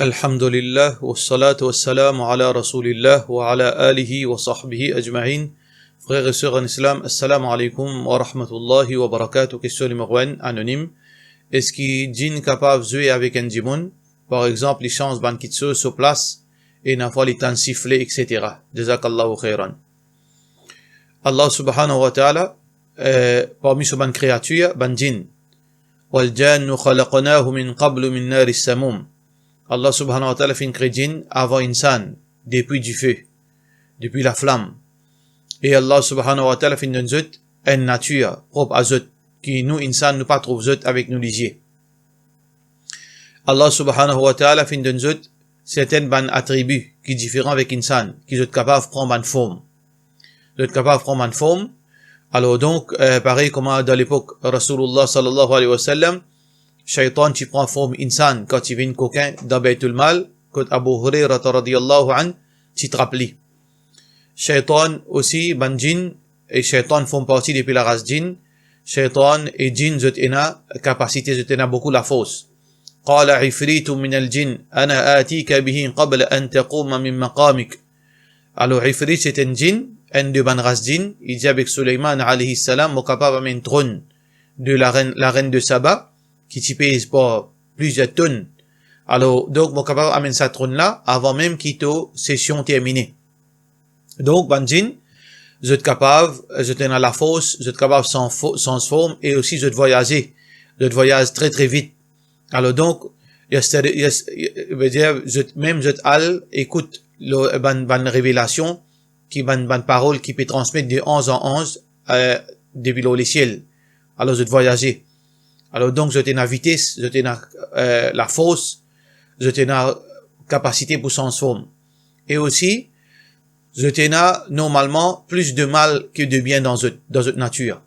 Alhamdulillah, wassalatu wassalamu ala rasulillah wa ala alihi wa sahbihi ajma'in. Frères et sœurs en islam, assalamu alaikum wa rahmatullahi wa barakatuh. Question numéro 1, anonyme. Est-ce qu'il djinn capable de jouer avec un djimoun? Par exemple, il change ban kitso sur place et n'a pas les temps siffler, etc. Jazakallahu khairan. Allah subhanahu wa ta'ala, parmi ce ban créature, ban djinn. Wal jannu khalaqnahu min qablu min nari samum. Allah subhanahu wa ta'ala fait une crédine avant insan, depuis du feu, depuis la flamme. Et Allah subhanahu wa ta'ala fait une zut, une nature propre à zut, qui nous insan nous pas trouve zut avec nous lisier. Allah subhanahu wa ta'ala fait une zut, certaines ban attributs qui différents avec insan, qui sont capables de prendre une forme. Ils sont capables de prendre une forme. Alors donc, pareil comme dans l'époque Rasulullah sallallahu alayhi wa sallam, Shaitan qui prend forme insan quand il vient coquin dans Baytul Mal, quand Abu Hurairah radiyallahu an, qui te rappelle. Shaitan aussi, ban djinn, et Shaitan font partie depuis la race djinn. Shaitan et djinn zotena, capacité zotena beaucoup la force. قال عفريت من الجن أنا آتيك به قبل أن تقوم من مقامك. Alors Ifrit c'est un djinn, un de ban race djinn, il dit avec Suleiman alayhi salam, mon capable un trône de la reine de Saba, qui t'y pèse pas plusieurs tonnes. Alors, donc, mon capable amène sa trône là, avant même qu'il t'o session terminée. Donc, ban djinn, vous êtes capable, vous êtes dans la force, vous êtes capable sans forme, et aussi vous êtes voyager. Vous êtes voyage très très vite. Alors donc, même vous êtes al, écoute, ban révélation, qui ban parole, qui peut transmettre de 11 en 11, depuis le ciel. Alors vous êtes voyager. Alors donc, je t'ai la vitesse, je t'ai la force, je t'ai la capacité pour s'en forme. Et aussi, je t'ai normalement plus de mal que de bien dans votre nature.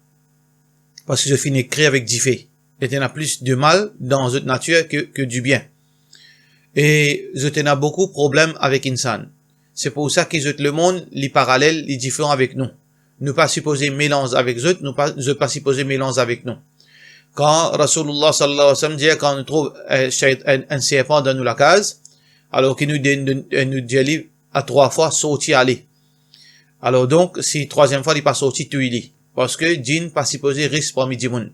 Parce que je finis créer avec du fait. Je t'ai plus de mal dans votre nature que du bien. Et je t'ai beaucoup de problèmes avec insan. C'est pour ça que le monde, les parallèles, les différents avec nous. Nous pas supposés mélanger avec eux, nous pas supposés mélanger avec nous. Quand Rasulullah sallallahu alayhi wa sallam dit, quand on trouve un serpent dans nous la case, alors qu'il nous dit à 3 fois sorti aller. Alors donc, si troisième fois il pas sorti, tu il est. Parce que djinn pas supposé risque parmi djimoun.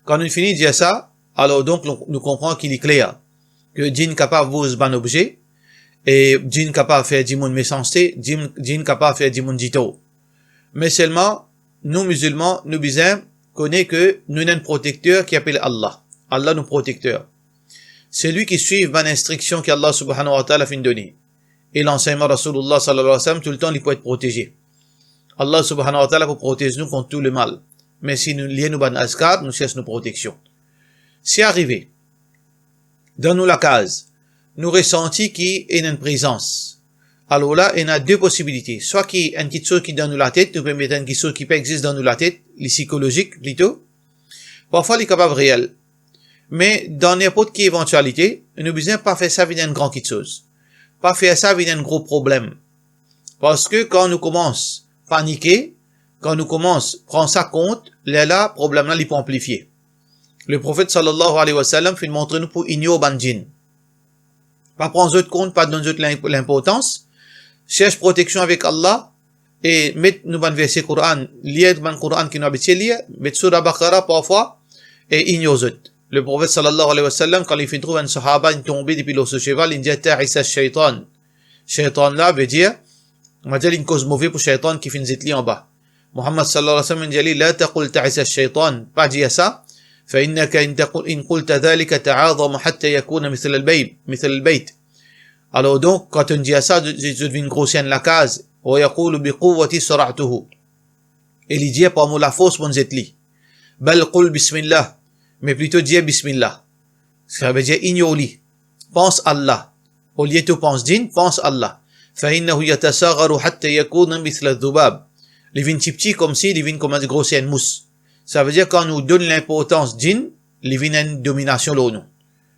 Quand on finit de dire ça, alors donc nous comprenons qu'il est clair que djinn capable de vous ban objet, et djinn capable de faire djimoun méchanceté, djinn capable de faire djimoun dito. Mais seulement, nous musulmans, nous bisons, connaît que nous avons un protecteur qui appelle Allah. Allah nous protecteur. C'est lui qui suit une instruction qu'Allah subhanahu wa ta'ala fait donner. Et l'enseignement Rasulullah sallallahu alayhi wa sallam, tout le temps, il peut être protégé. Allah subhanahu wa ta'ala peut protéger nous contre tout le mal. Mais si nous lions nous ban askar, nous cherchons nos protections. Si arrivé, dans nous la case, nous ressentons qu'il y a une présence. Alors là, il y a deux possibilités. Soit qu'il y a une petite chose qui est dans nous la tête, nous pouvons mettre une petite chose qui peut exister dans nous la tête, les psychologiques plutôt. Parfois, les capables réels. Mais dans n'importe quelle éventualité, nous ne besoin pas faire ça avec une grande petite chose. Pas faire ça avec un gros problème. Parce que quand nous commençons à paniquer, quand nous commençons à prendre ça compte, là, problème là, il peut amplifier. Le prophète sallallahu alayhi wa sallam fait montrer nous pour ignorer ban djinn. Pas prendre autre compte, pas donner l'importance. Cherche protection avec Allah et mettre nous ban verset Coran, lire ban Coran qui nous habitué lire, mettre surah Baqarah parfois et ignore. Le prophète sallallahu alayhi wa sallam quand il fait trouver un sahaba il tombé depuis le cheval, il dit ta'isa shaitan. Shaitan là veut dire on va dire une cause mauvaise pour shaitan qui fait zitli en bas. Muhammad sallallahu alayhi wa sallam dit la taqul ta'isa shaitan, pas dire ça. فإنك إن قلت ذلك تعاظم حتى يكون مثل البيت. Alors donc, quand on dit à ça, je deviens grossier la case. ويقول بقوة صرعته. Et il dit par moi la force mon zetli. بل قل بسم الله. Mais plutôt dire bismillah. Ça veut dire ignore-li. Pense Allah. Au lieu de penser djinn, pense Allah. فإنه يتصغر حتى يكون مثل الذباب. Il vient petit comme si, il vient comme une grossière mousse. Ça veut dire quand nous donne l'importance djinn, il vient une domination là nous.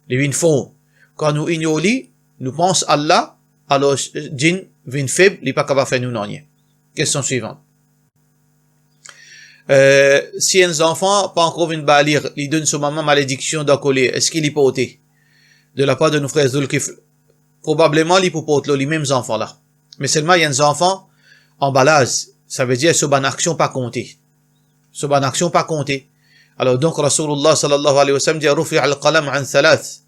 Il vient fond. Quand nous ignore-li, nous pensons Allah, alors djinn vient faible, il n'est pas capable de faire nous rien. Question suivante. Si un enfant pas encore vient balir, il donne son maman malédiction d'accoler, est-ce qu'il est porté? de la part de nos frères Zulkifl. Probablement, les popotes, les mêmes enfants là. Mais seulement, il y a des enfants en balaz. Ça veut dire, ce ban action pas compté. Ce ban action pas compté. Alors donc, Rasulullah sallallahu alayhi wa sallam dit, Rufi al-qalam an thalath.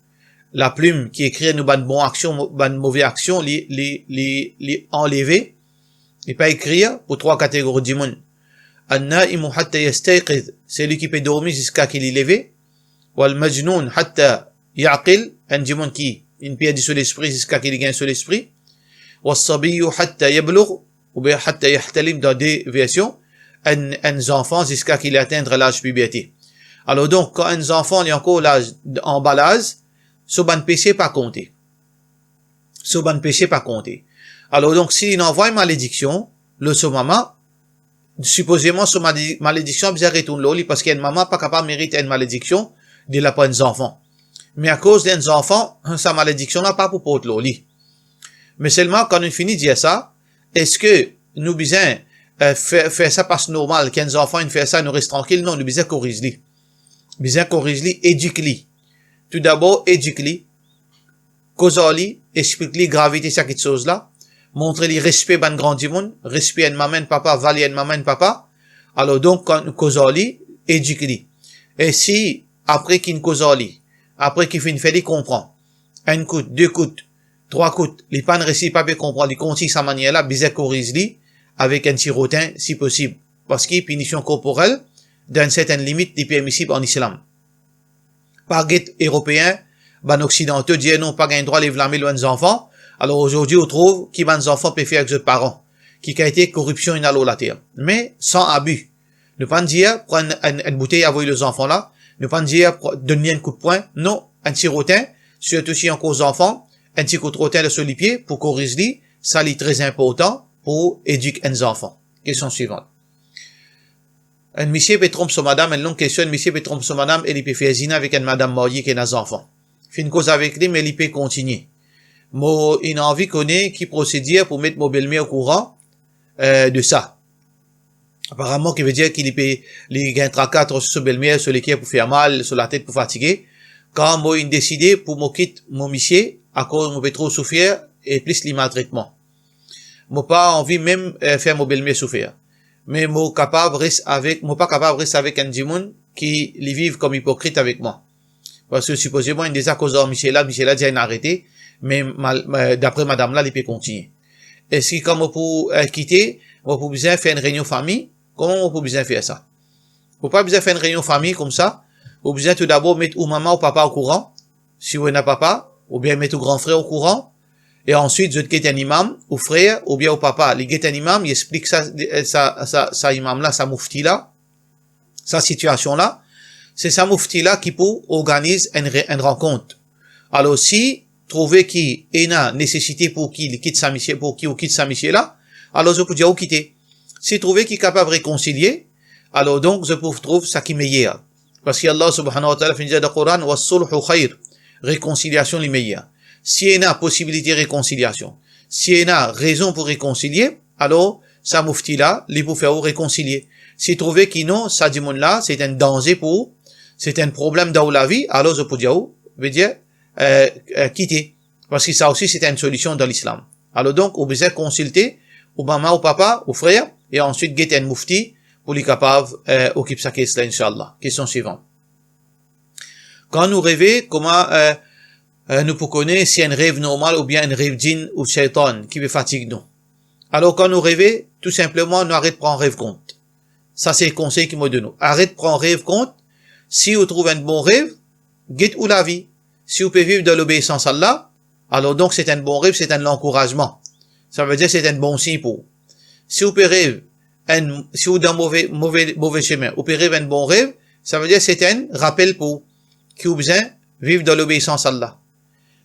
La plume qui écrit nous ban bonne action, ban mauvaise action, les enlever. Et pas écrire pour trois catégories du monde. An-na'imu hatta yastayqiz. C'est lui qui peut dormir jusqu'à qu'il est levé. Wal majnoun hatta ya'qil. Un démon qui, une pierre sur l'esprit jusqu'à qu'il gagne sur l'esprit. Wal sabiyyu hatta yablugh. Ou bien hatta yahtalim dans des versions. Un enfant jusqu'à qu'il atteindre l'âge puberté. Alors donc, quand un enfant est encore l'âge en bas l'âge, ce ban péché pas compté. Ce ban péché pas compté. Alors donc, s'il envoie une malédiction, le ce maman, supposément, ce malédiction, bien retourne l'oli, parce qu'il y a une maman pas capable de mériter une malédiction de la part des enfants. Mais à cause des enfants, sa malédiction n'a pas pour porter l'oli. Mais seulement, quand on finit de dire ça, est-ce que nous besoin faire ça parce que normal, qu'un enfant, il fait ça, nous reste tranquille? Non, nous besoin corriger-li. Besoin corriger-li, éduque-li. Tout d'abord, éduque-li, cause-li, explique-li gravité de cette chose-là, montre-li respect ban grand du monde, respect à maman, papa, valeur à maman, papa. Alors donc, quand cause-li, éduque-li. Et si, après qu'il cause-li, après qu'il finit fait, il comprend. Un coup, deux coups, trois coups, les pannes récits pas bien comprendre, il continue sa manière-là, besoin corriger-li, avec un tirotin, si possible. Parce qu'il y a punition corporelle, d'une certaine limite, des permissible en islam. Par guet européen, ban occidentaux disent non, pas gain droit les blâmer loin des enfants. Alors aujourd'hui, on trouve qui ban des enfants peut faire avec leurs parents, qui a été corruption inalolative. Mais sans abus. Ne pas dire, prendre une bouteille à les enfants là, ne pas dire, donner un coup de poing. Non, un tirotin, surtout si on cause enfants, un petit coup de rotin sur les pieds pour corriger, ça est très important pour éduquer les enfants. Question suivante. Un monsieur peut tromper son madame, une longue question, un monsieur peut tromper son madame, et il peut faire zina avec une madame mariée qui a des enfants. Fait une cause avec lui, mais il peut continuer. Moi, il a envie qu'on ait qui procédure pour mettre mon belle-mère au courant, de ça. Apparemment, qui veut dire qu'il peut, les gains tracas sur sa belle-mère, sur les pieds pour faire mal, sur la tête pour fatiguer. Quand moi, il décidé pour me quitter mon monsieur, à cause, moi, peut trop souffrir, et plus les maltraitements. Moi, pas envie même, faire mon belle-mère souffrir. Mais moi pas capable rester avec un démon qui les vive comme hypocrite avec moi. Parce que supposément, il des accusations Michel a dit une arrêté, mais d'après madame là, il peut continuer. Est-ce que comme pour quitter, on peut besoin faire une réunion famille, comment on peut besoin faire ça? Faut pas besoin faire une réunion famille comme ça. On besoin tout d'abord mettre ou maman ou papa au courant, si vous n'avez papa, ou bien mettre au grand frère au courant. Et ensuite, je quitte un imam, au frère, ou bien au papa. Il quitte un imam, il explique sa imam là, sa moufti là, sa situation là. C'est sa moufti là qui peut organiser une rencontre. Alors, si, trouver qui est une nécessité pour qu'il quitte sa mission, pour qu'il quitte sa mission là, alors je peux dire, quitter. Si trouver qui est capable de réconcilier, alors donc, je peux trouver ça qui est meilleur. Parce qu'Allah subhanahu wa ta'ala finit dans le Coran, wa sulhu khayr. Réconciliation les meilleures. Si il y a possibilité de réconciliation, si il y a raison pour réconcilier, alors, ça moufti là, il peut faire réconcilier. Si trouver qu'il non, ça dit là, c'est un danger pour, c'est un problème dans la vie, alors je peux dire, quitter. Parce que ça aussi, c'est une solution dans l'islam. Alors donc, on besoin consulter, au maman, au papa, au frère, et ensuite, guetter un moufti, pour les capables, occuper sa question, Inch'Allah. Question suivante. Quand nous rêvons, comment, nous pouvons connaître si un rêve normal ou bien un rêve djinn ou shaitan qui veut fatiguer nous. Alors quand nous rêvons, tout simplement, nous arrêtons de prendre rêve compte. Ça, c'est le conseil qu'il m'a donné. Arrête de prendre rêve compte. Si vous trouvez un bon rêve, guette ou la vie. Si vous pouvez vivre de l'obéissance à Allah, alors donc c'est un bon rêve, c'est un encouragement. Ça veut dire c'est un bon signe pour vous. Si vous pouvez rêver, si vous dans mauvais chemin, vous pouvez rêver un bon rêve, ça veut dire c'est un rappel pour vous, qui vous besoin vivre dans l'obéissance à Allah.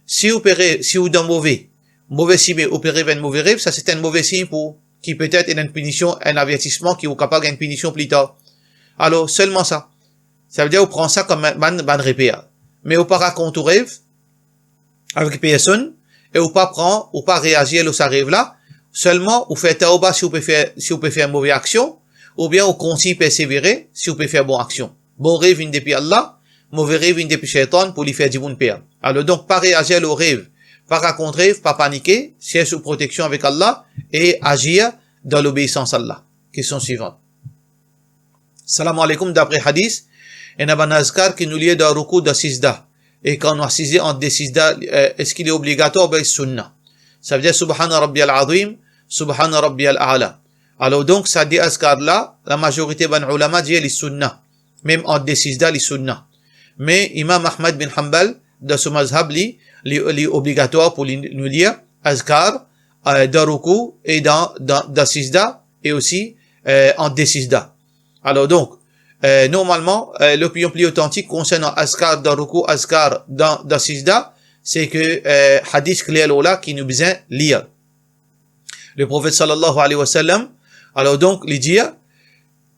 Si vous dans mauvais signe, vous pouvez rêver un mauvais rêve, ça c'est un mauvais signe pour qui peut-être est une punition, un avertissement qui vous capable d'une punition plus tard. Alors, seulement ça. Ça veut dire, vous prenez ça comme un repère. Mais vous pas raconter au rêve, avec personne, et vous pas prendre, ou pas réagir à ce rêve-là, seulement, vous faites tauba si vous pouvez faire une mauvaise action, ou bien vous continuez persévérer si vous pouvez faire bonne action. Bon rêve vient depuis Allah, mauvais rêve vient depuis Shaitan pour lui faire du bon père. Alors donc, pas réagir au rêve, pas raconter rêve, pas paniquer, c'est sous protection avec Allah et agir dans l'obéissance à Allah. Question suivante. Salam alaikum, d'après hadith, il y a un azkar qui nous lie dans ruku de sijda. Et quand on a saisi entre des sijda, est-ce qu'il est obligatoire? Ben, sunnah. Ça veut dire Subhana Rabbiyal Azim, Subhana Rabbiyal A'la. Alors donc, ça dit azkar là, la majorité des ulama dit les sunnah. Même entre des sijda, les sunnah. Mais Imam Ahmad bin Hanbal, dans ce mazhab, li obligatoire pour nous lire azkar, dans ruku et dans sijda, et aussi, entre des sijda. Alors donc, normalement, l'opinion plus authentique concernant azkar dans ruku, azkar dans sijda, c'est que hadith clair là qui nous besoin lire. Le prophète sallallahu alayhi wa sallam, alors donc, il dit,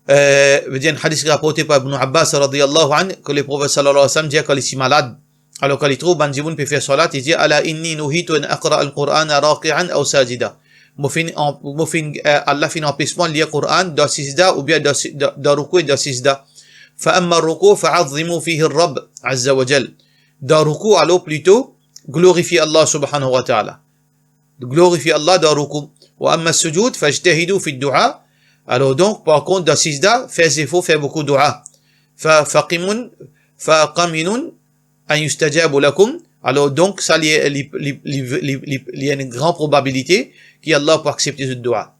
veut dire un hadith rapporté par Ibn Abbas radiyallahu anhu, que le prophète sallallahu alayhi wa sallam dit qu'il est si malade. Alors quand il trouve ban jiboun peut faire salat, il dit ala inni nuhitu an aqra al-Qur'an raqi'an aw sajida. Allah fin empêchement de lire le Coran dans sijda ou bien dans ruku et dans sijda. Fa amma ruku fa'azzimu fihi ar-Rabb azza wa jal. Dans ruku alors plutôt glorifier Allah subhanahu wa ta'ala. Glorifier Allah dans ruku. Wa amma sujud fajtahidu fi ad-du'a. Alors donc par contre dans sijda faites effort, faites beaucoup de dua. Faqaminun an yustajabu lakum. Alors donc ça il y a une grande probabilité qu'Allah peut accepter ce dua.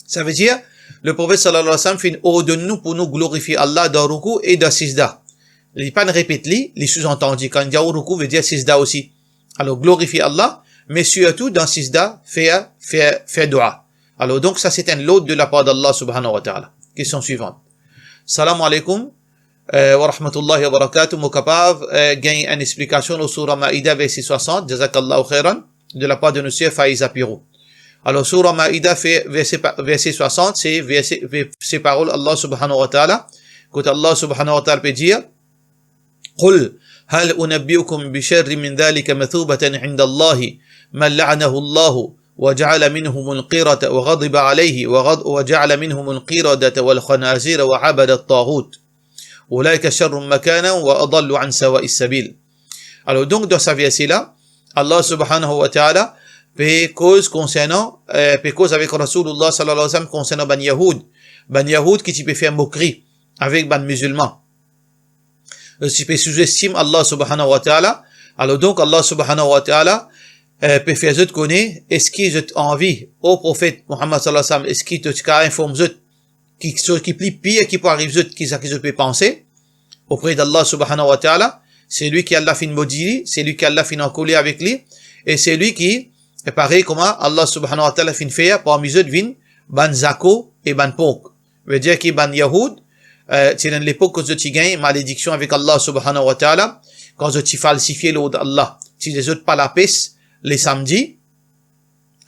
Ça veut dire le prophète sallallahu alayhi wa sallam fait ordonne-nous pour nous glorifier Allah dans ruku et dans sijda. Il n'est pas de répéter les sous-entendus. Quand il dit ruku veut dire sijda aussi. Alors glorifier Allah, mais surtout dans sijda faire dua. Alors donc ça c'est un lot de la part d'Allah subhanahu wa ta'ala. Question suivante. Salam alaikum. Wa rahmatullahi wa barakatuh, mon capable gagne une explication au Surah Maïda verset 60, jazakallahu khairan, de la part de monsieur Faiza Pirou. Alors Surah Maïda verset 60, c'est paroles Allah subhanahu wa ta'ala, quand Allah subhanahu wa ta'ala peut dire قل هل أنبئكم بشر من ذلك مثوبة عند الله من لعنه الله وجعل منهم القردة وغضب عليه وجعل منهم القردة والخنازير وعبد الطاغوت أولئك شر مكانا وأضل عن سواء السبيل. Alors donc dans ce verset là, Allah subhanahu wa ta'ala fait cause concernant, fait cause avec Rasulullah sallallahu alayhi wa sallam concernant Ban Yahoud qui peut faire moquerie avec Ban musulmans. Qui peut sous-estimer Allah subhanahu wa ta'ala. Alors donc Allah subhanahu wa ta'ala peut faire zut connaître, est-ce qu'il a envie au prophète Muhammad sallallahu alayhi wa sallam, est-ce qu'il te informe zut qui plie pire qui peut arriver zut qui peut penser auprès d'Allah subhanahu wa ta'ala. C'est lui qui Allah fin maudit, c'est lui qui Allah fin encolé avec lui, et c'est lui qui est pareil comment Allah subhanahu wa ta'ala fin faire parmi eux vin ban zako et ban pok. Veut dire que ban Yahoud, c'est dans l'époque que tu gagnes malédiction avec Allah subhanahu wa ta'ala, quand tu falsifies l'eau d'Allah. Si les autres pas la paix les samedis,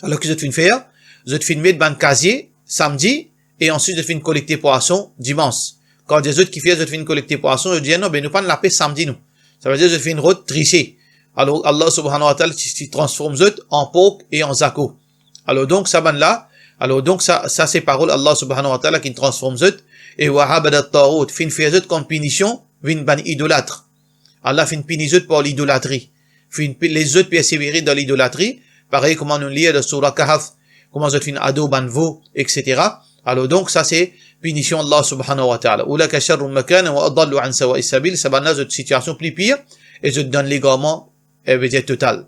alors que tu faire, tu fin mettre ban casier samedi, et ensuite tu fin collecter poisson dimanche. Quand des autres qui font, tu fin collecter poisson, je dis non, ben nous pas la paix samedi nous. Ça veut dire que tu fais une route trichée. Alors Allah subhanahu wa ta'ala transforme eux en porc et en zako. Alors donc ça ban là, alors donc ça c'est parole Allah subhanahu wa ta'ala qui transforme eux, et wahabad at-taghut fin fait eux comme punition vin ban idolâtre. Allah fin punit eux pour l'idolâtrie. Fin les autres persévérer dans l'idolâtrie, pareil comment nous lit dans Surah Kahf, comment eux fin ado ban veau, etc. Alors donc ça c'est punition Allah subhanahu wa ta'ala. Oulaka sharrun makana wa adallu an sawa'i sabil. Ça ban là une situation plus pire et je donne l'égarement veut dire total.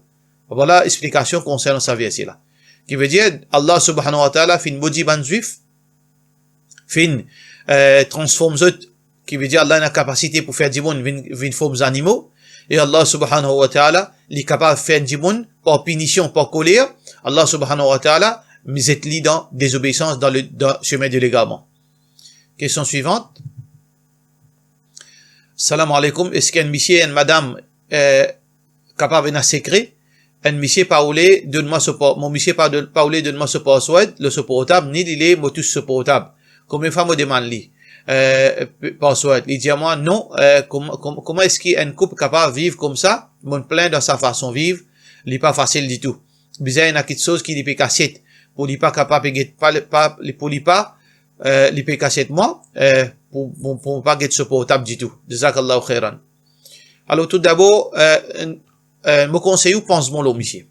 Voilà explication concernant ce verset là. Qui veut dire Allah subhanahu wa ta'ala fin maudit ban juif, fin transforme eux, qui veut dire Allah a la capacité pour faire du bon vin formes animaux, et Allah subhanahu wa ta'ala est capable de faire du bon par punition, par colère. Allah subhanahu wa ta'ala mais êtes li dans désobéissance dans le chemin de l'égarement. Question suivante. Salam alaikum. Est-ce qu'un monsieur et une madame capable d'un secret? Un monsieur parler donne-moi ce mon monsieur parler donne-moi ce password, le supportable ni il est motus supportable. Combien de fois me demande lui password? Il dit à moi non. Comment est-ce qu'un couple capable de vivre comme ça? Mon plein dans sa façon de vivre, il n'est pas facile du tout. Bizarre, il y a quelque chose qui lui peut casser. Pour lui pas capable pour lui pas lui peut casser moi pour pas être supportable du tout. Jazakallahu khairan. Alors tout d'abord me conseille pense bon monsieur.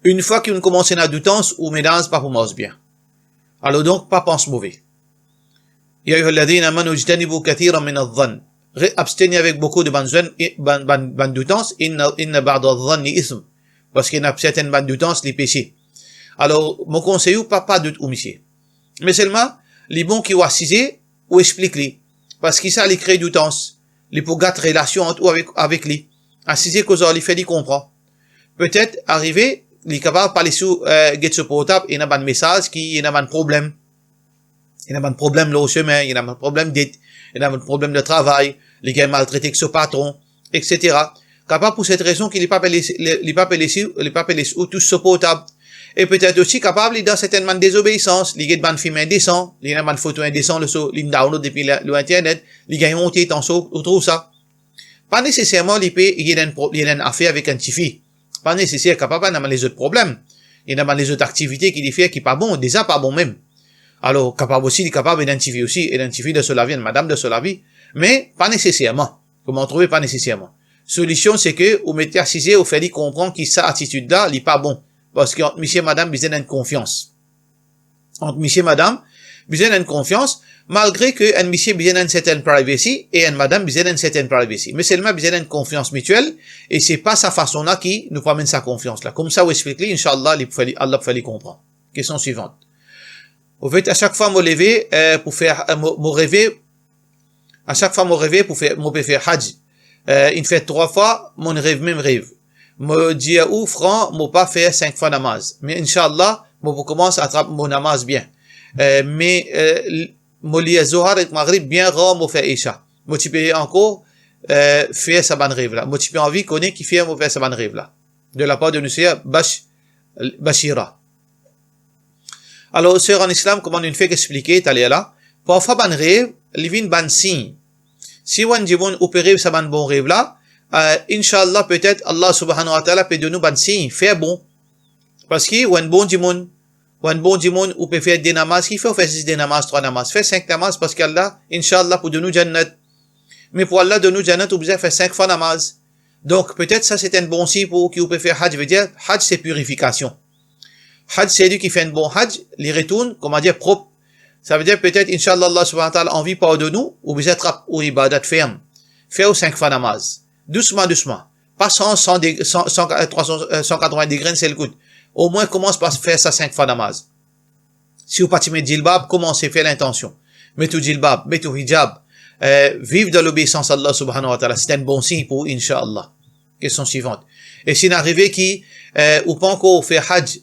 Une fois qu'on commence à douter ou mesdames pas pour moi bien. Alors donc pas pense mauvais. Ya ayyuhalladhina amanu ijtanibu kathiran min adh-dhann. Abstenez avec beaucoup de bonnes doutances, inna ba'da adh-dhanni ithm. Parce qu'il y a certaines bonnes doutances, les péchés. Alors, mon conseil ou pas doute ou monsieur. Mais seulement, les bons qui ont assisé, ou explique-les. Parce qu'il ça, les crée doutance. Les pour gâter relation entre ou avec lui. Assisé cause les fait, les comprend. Peut-être, arriver, les capables de parler sur, get sur portable, il y a un message il y a un problème. Il y a un problème là au chemin, il y a un problème d'aide, il y a un problème de travail, les gars maltraités avec ce patron, etc. Capable pour cette raison qu'il n'est pas appelé ou tous ce portable. Et peut-être aussi capable dans certaines désobéissance, les gars de film indécent, les gars de photo indécent, les download depuis le internet, les gars monté dans ça, autour ça. Pas nécessairement il y a une affaire avec un petit fille. Pas nécessaire capable d'avoir les autres problèmes. Il y a les autres activités qu'il fait qui pas bon, déjà pas bon même. Alors, capable aussi, il est capable d'identifier de cela vie, une madame de cela vie, mais pas nécessairement. Comment trouver pas nécessairement? Solution, c'est que, vous mettez assisé, vous faites comprendre que sa attitude-là, il est pas bon. Parce qu'entre monsieur et madame, vous avez une confiance. Entre monsieur et madame, vous avez une confiance, malgré que un monsieur vous avez une certaine privacy, et une madame vous avez une certaine privacy. Mais seulement vous avez une confiance mutuelle, et c'est pas sa façon-là qui nous promène sa confiance-là. Comme ça, vous expliquez, Inch'Allah, Allah peut faire comprendre. Question suivante. Au fait, à chaque fois, me lever, pour faire, me rêver, à chaque fois, me rêver pour faire, me faire hajj. Il fait 3 fois, mon rêve, même rêve. Me dit ou franc, me pas faire 5 fois namaz. Mais, Inch'Allah, me commence à attraper mon namaz bien. Me lis Zohar et Maghrib bien rare, me fait Isha. Me tu peux encore, faire sa bonne rêve là. Me tu peux envie connaître qui fait, me faire sa bonne rêve là. De la part de Nusaya Bashira. Alors, sœur en islam, comment on fait expliquer, t'allais là? Parfois, ban rêve, il vient ban signe. Si on dit bon opérer sa ban bon rêve là, Inch'Allah, peut-être, Allah subhanahu wa ta'ala peut donner ban signe, faire bon. Parce que, ou un bon dimon, ou peut faire des namaz, qui fait 6 des namaz, 3 namaz, fait 5 namaz, parce qu'Allah, Inch'Allah, pour donner jannat. Mais pour Allah donner jannat, ou besoin faire 5 fois namaz. Donc, peut-être, ça, c'est un bon signe pour qui peut faire hajj, veut dire, hajj, c'est purification. Hajj, c'est lui qui fait un bon hajj, les retourne, comment dire, propre. Ça veut dire peut-être, Inch'Allah, Allah subhanahu wa ta'ala envie pas de nous, ou vous êtes ou ibadat ferme. Faire 5 fois namaz. Doucement. Pas 180 degrés, c'est le coup. Au moins, commence par faire ça 5 fois namaz. Si vous pas mettre djilbab, commencez à faire l'intention. Mettez djilbab, mettez hijab, vive de l'obéissance à Allah subhanahu wa ta'ala. C'est un bon signe pour Inch'Allah. Question suivante. Et si n'arrivez qui, ou pas encore faire hajj,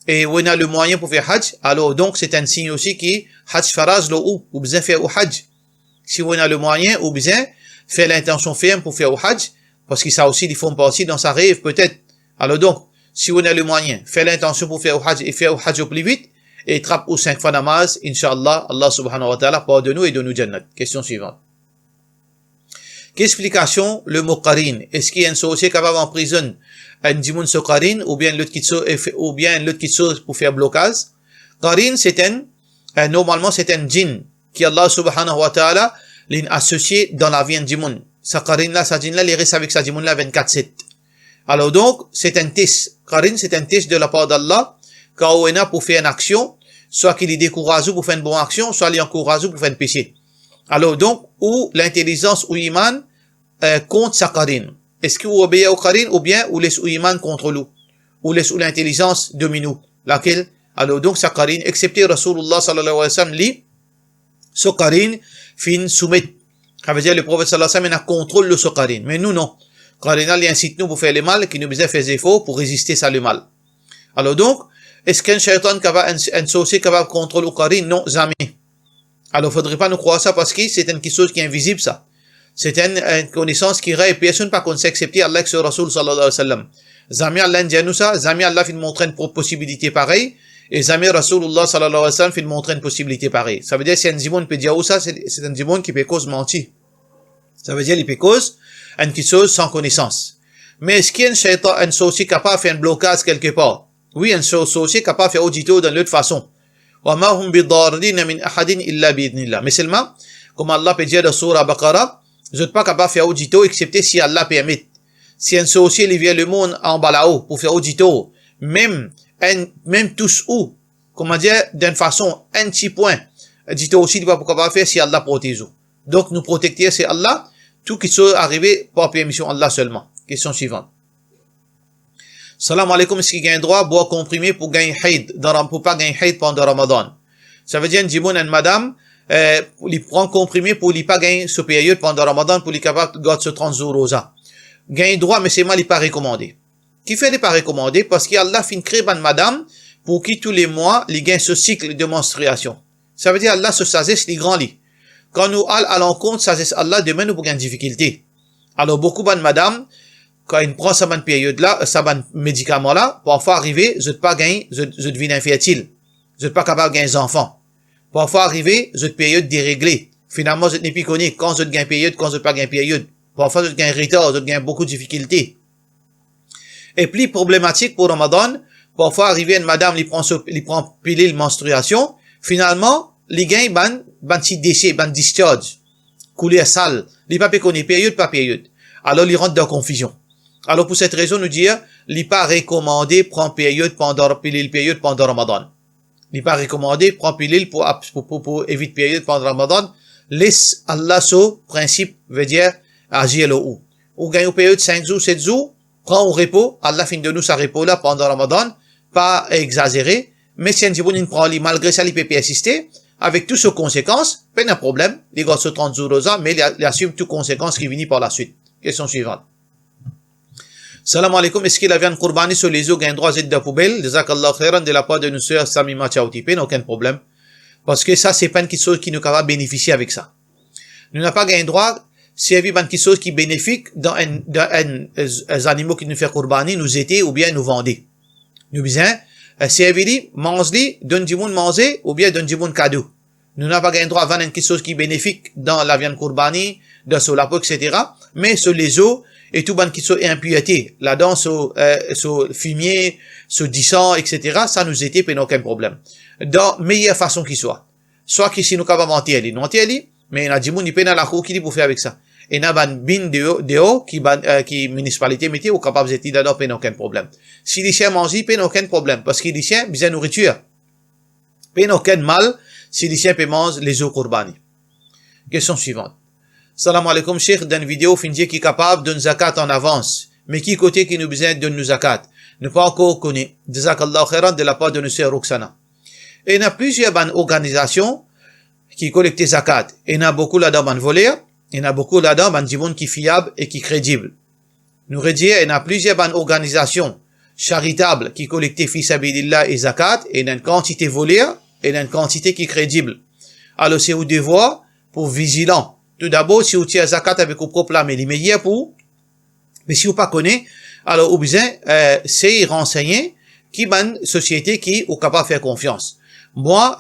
et on a le moyen pour faire hajj, alors donc c'est un signe aussi qui hajj faraz le ou besoin faire au hajj. Si on a le moyen ou besoin faire l'intention ferme pour faire au hajj, parce que ça aussi ils font partie dans sa rêve peut-être. Alors donc, si on a le moyen, faire l'intention pour faire au hajj et faire au hajj au plus vite, et trappe ou 5 fois namaz, Inch'Allah, Allah subhanahu wa ta'ala pardonne-nous et donne-nous jannat. Question suivante. Qu'explication le mot qarin? Est-ce qu'il y a un sorcier capable en prison un dimoun so qarin ou bien l'autre qui pour faire blocage? Qarin c'est normalement c'est un djinn qui Allah subhanahu wa ta'ala l'a associé dans la vie d'un djinn. Sa qarin là, sa djinn là, il reste avec sa djinn là 24/7. Alors donc, c'est un test. Qarin c'est un test de la part d'Allah quand on a pour faire une action, soit qu'il est découragé pour faire une bonne action, soit il est encouragé pour faire un péché. Alors donc, ou l'intelligence ou iman contre sa qarin. Est-ce que vous obéissez au qarin ou bien ou laisse ou iman contre nous? Ou laisse ou l'intelligence domine nous? Laquelle? Alors donc, sa qarin, excepté Rasulullah sallallahu alayhi wa sallam, li, ce qarin, fin soumet. Ça veut dire le prophète sallallahu alayhi wa sallam, il a contrôle de ce qarin. Mais nous, non. Qarin, il incite nous pour faire le mal, qui nous besoin faire des efforts pour résister ça le mal. Alors donc, est-ce qu'un shaitan capable, un sorcier capable de contrôler le qarin? Non, jamais. Alors, faudrait pas nous croire ça parce que c'est une chose qui est invisible, ça. C'est une connaissance qui reste et personne pas qu'on s'accepter Allah que ce Rasul sallallahu alayhi wa sallam. Jamais Allah dit nous ça, jamais Allah fait montrer une possibilité pareille, et jamais Rasulullah sallallahu alayhi wa sallam fait montrer une possibilité pareille. Ça veut dire, si un djimon peut dire ça, c'est un djimon qui peut cause mentir. Ça veut dire, il peut cause une chose sans connaissance. Mais est-ce qu'il y a un shaitan, un sorcier capable de faire un blocage quelque part? Oui, un sorcier capable de faire audito d'une autre façon. وَمَا هُمْ بِضَارِّينَ مِنْ أَحَدٍ إِلَّا بِإِذْنِ اللَّهِ. Mais seulement, comme Allah peut dire dans Surah Baqarah, vous n'êtes pas capable de faire audito excepté si Allah permet. si un sorcier il vient le monde en bas là-haut pour faire audito, même tous où, comment dire, d'une façon, un petit point, dit aussi, il va pas faire si Allah protège. Donc, nous protecter, c'est Allah, tout qui soit arrivé par permission Allah seulement. Question suivante. Salam alaikum, est-ce qu'il y a un droit à boire comprimé pour gagner haid, pour pas gagner haid pendant Ramadan? Ça veut dire, une madame, il prend comprimé pour lui pas gagner ce période pendant Ramadan, pour lui capable de garder ce 30 jours rosa. Gagne droit, mais c'est mal, il pas recommandé. Qui fait n'est pas recommandé parce qu'Allah fin créer une madame pour qui tous les mois, il gagne ce cycle de menstruation. Ça veut dire Allah se sagesse, il grand lit. Quand nous allons compte, sagesse Allah, demain nous pour gagner difficulté. Alors, beaucoup de madame, quand il prend sa bonne période là, sa bonne médicament là, parfois arriver, je ne pas gagner, je deviens infertile. Je ne pas capable de gagner des enfants. Parfois arriver, je période déréglée. Finalement, je n'ai plus connu quand je gagne période, quand je pas gagne période. Parfois, je gagne retard, je gagne beaucoup de difficultés. Et plus problématique pour Ramadan, parfois arriver une madame, il prend pilule menstruation, finalement, il gagne ban petit déchet, ban discharge, couler sale, il pas connaît période, pas période. Alors, il rentre dans confusion. Alors, pour cette raison, nous dire, il pas recommandé prendre période pendant Ramadan. Il pas recommandé prendre pilule pour éviter période pendant Ramadan. Laisse Allah ce principe, veut dire, agir le ou. Ou gagne une période 5 jours, 7 jours, prends au repos, Allah fin de nous sa repos là pendant Ramadan, pas exagéré, mais si un petit bon prend malgré ça, il peut persister, avec toutes ces conséquences, pas de problème, il garde ce 30 jours rosa, mais il assume toutes conséquences qui viennent par la suite. Question suivante. Salam alaikum, est-ce que la viande qurbani sur les eaux gagne droit à de la poubelle? Jazakallah khairan de la part de nos sœurs Samima Tchaouti, aucun problème. Parce que ça, c'est pas une chose qui nous capable bénéficier avec ça. Nous n'avons pas gagné droit, c'est une chose qui bénéfique dans un animaux qui nous fait qurbani, nous aider ou bien nous vendre. Nous besoin, c'est mange-li, donne du monde manger ou bien donne du monde cadeau. Nous n'avons pas gagné droit à vendre une chose qui bénéfique dans la viande qurbani, dans sur la peau, etc. Mais sur les eaux, et tout ban qui sont impuretés, là-dedans, sur fumier, sur dissant, etc., ça nous était, pas aucun problème. Dans meilleure façon qu'il soit. Soit qu'ici nous capable mentir, mais il y a du monde, il peut dans la cour qui dit pour faire avec ça. Et il y a ban bin de haut, qui municipalité mettait, ou capable d'être dedans, pas aucun problème. Si les chiens mangent, pas aucun problème. Parce que les chiens, besoin de nourriture. Pas aucun mal, si les chiens peuvent manger les eaux qurbani. Question suivante. Salam alaikum, Cheikh, dans une vidéo, fin dire qui est capable de donner zakat en avance. Mais qui côté qui nous besoin de donner zakat? Ne pas encore connaître. Jazakallah khairan de la part de nos sœurs Roxana. Et il y a plusieurs organisations qui collectent zakat. Et il y a beaucoup là-dedans, voleurs. Il y en a beaucoup là-dedans, des gens qui fiables et qui crédibles. Nous redire, il y a plusieurs organisations charitables qui collectent fisabilillah et zakat. Et il y a une quantité voleur et il y a une quantité qui est crédible. Alors, c'est au devoir pour vigilant. Tout d'abord, si vous tirez zakat avec vos propres là, mais les meilleurs pour, mais si vous pas connaissez, alors, vous besoin, c'est renseigner qui ban société qui est capable de faire confiance. Moi,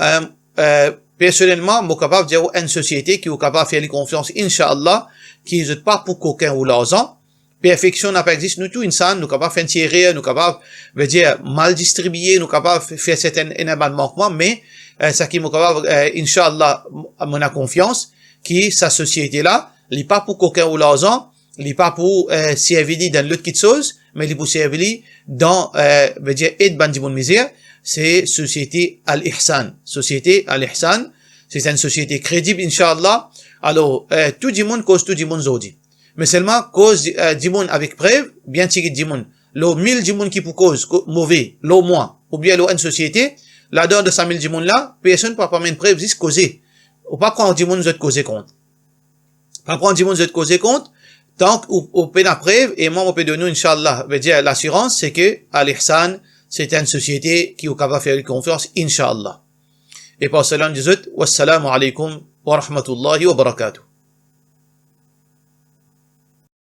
personnellement, je suis capable de dire une société qui est capable de faire confiance, Inch'Allah, qui n'est pas pour coquin ou l'argent. Perfection n'a pas existé. Nous, tout insan, nous capables de faire tirer, nous capables, veut dire, mal distribuer, nous capables de faire certains manquements, mais, ça qui est capable, Inch'Allah, mon a confiance, qui, sa société-là, il n'est pas pour coquin ou l'argent, il n'est pas pour, servir dans l'autre petite chose, mais il est pour servir dans, veut dire, aide bandi bon misère. C'est société Al-Ihsan. Société Al-Ihsan, c'est une société crédible, Inch'Allah. Alors, tout le monde cause tout le monde zodi. Mais seulement, cause du monde avec preuve, bien tiré du monde. L'eau 1000 du monde qui pour cause mauvais, l'eau moins, ou bien l'eau une société, là-dedans de 5000 du monde là, personne ne peut pas mettre preuve, juste causer. Ou pas prendre du monde, vous êtes causé compte. Pas prendre du monde, vous êtes causé compte, tant qu'on peut la preuve, et moi, on peut donner, Inch'Allah, veut dire, l'assurance, c'est que, Al-Ihsan, c'est une société qui est capable de faire confiance, Inch'Allah. Et pour cela, nous disons, wassalamu alaikum wa rahmatullahi wa barakatuh.